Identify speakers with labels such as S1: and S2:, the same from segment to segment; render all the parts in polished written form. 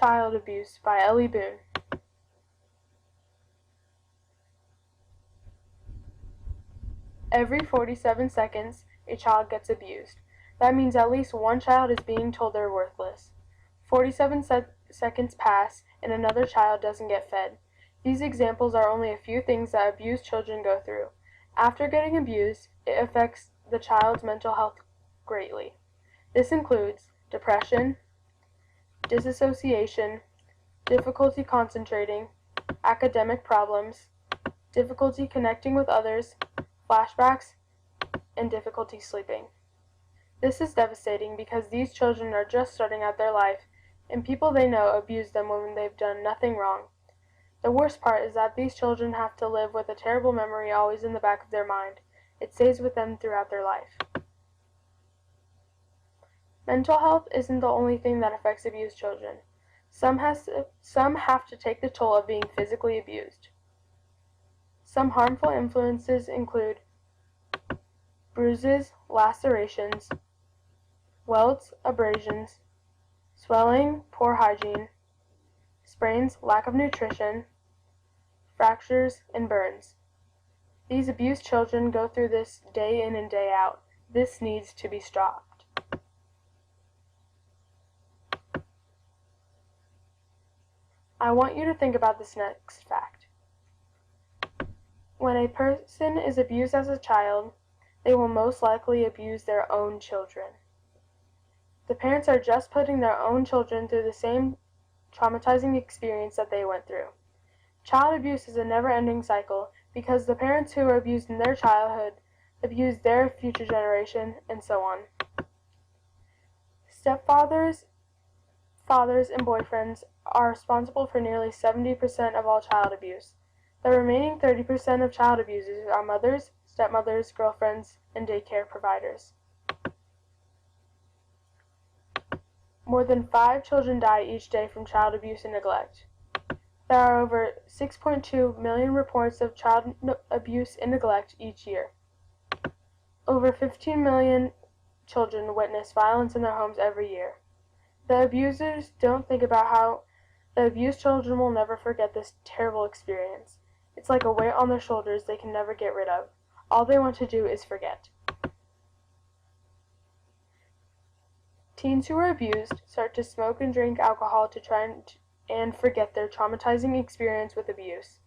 S1: Child Abuse by Ellie Boone. Every 47 seconds, a child gets abused. That means at least one child is being told they're worthless. 47 seconds pass, and another child doesn't get fed. These examples are only a few things that abused children go through. After getting abused, it affects the child's mental health greatly. This includes depression, disassociation, difficulty concentrating, academic problems, difficulty connecting with others, flashbacks, and difficulty sleeping. This is devastating because these children are just starting out their life, and people they know abuse them when they've done nothing wrong. The worst part is that these children have to live with a terrible memory always in the back of their mind. It stays with them throughout their life. Mental health isn't the only thing that affects abused children. Some have to take the toll of being physically abused. Some harmful influences include bruises, lacerations, welts, abrasions, swelling, poor hygiene, sprains, lack of nutrition, fractures, and burns. These abused children go through this day in and day out. This needs to be stopped. I want you to think about this next fact. When a person is abused as a child, they will most likely abuse their own children. The parents are just putting their own children through the same traumatizing experience that they went through. Child abuse is a never-ending cycle because the parents who were abused in their childhood abuse their future generation, and so on. Stepfathers, fathers, and boyfriends are responsible for nearly 70% of all child abuse. The remaining 30% of child abusers are mothers, stepmothers, girlfriends, and daycare providers. More than 5 children die each day from child abuse and neglect. There are over 6.2 million reports of child abuse and neglect each year. Over 15 million children witness violence in their homes every year. The abusers don't think about how the abused children will never forget this terrible experience. It's like a weight on their shoulders they can never get rid of. All they want to do is forget. Teens who are abused start to smoke and drink alcohol to try and forget their traumatizing experience with abuse.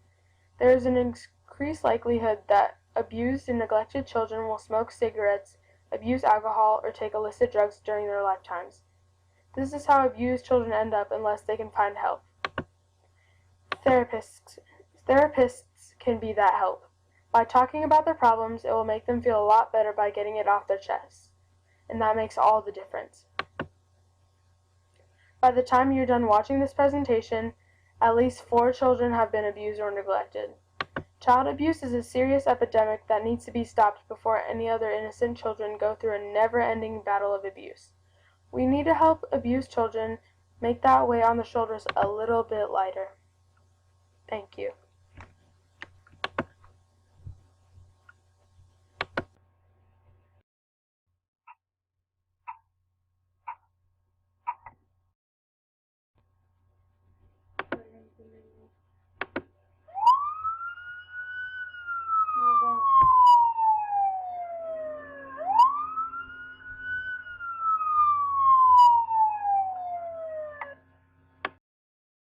S1: There is an increased likelihood that abused and neglected children will smoke cigarettes, abuse alcohol, or take illicit drugs during their lifetimes. This is how abused children end up unless they can find help. Therapists can be that help. By talking about their problems, it will make them feel a lot better by getting it off their chests. And that makes all the difference. By the time you're done watching this presentation, at least 4 children have been abused or neglected. Child abuse is a serious epidemic that needs to be stopped before any other innocent children go through a never-ending battle of abuse. We need to help abused children make that weight on the shoulders a little bit lighter. Thank you.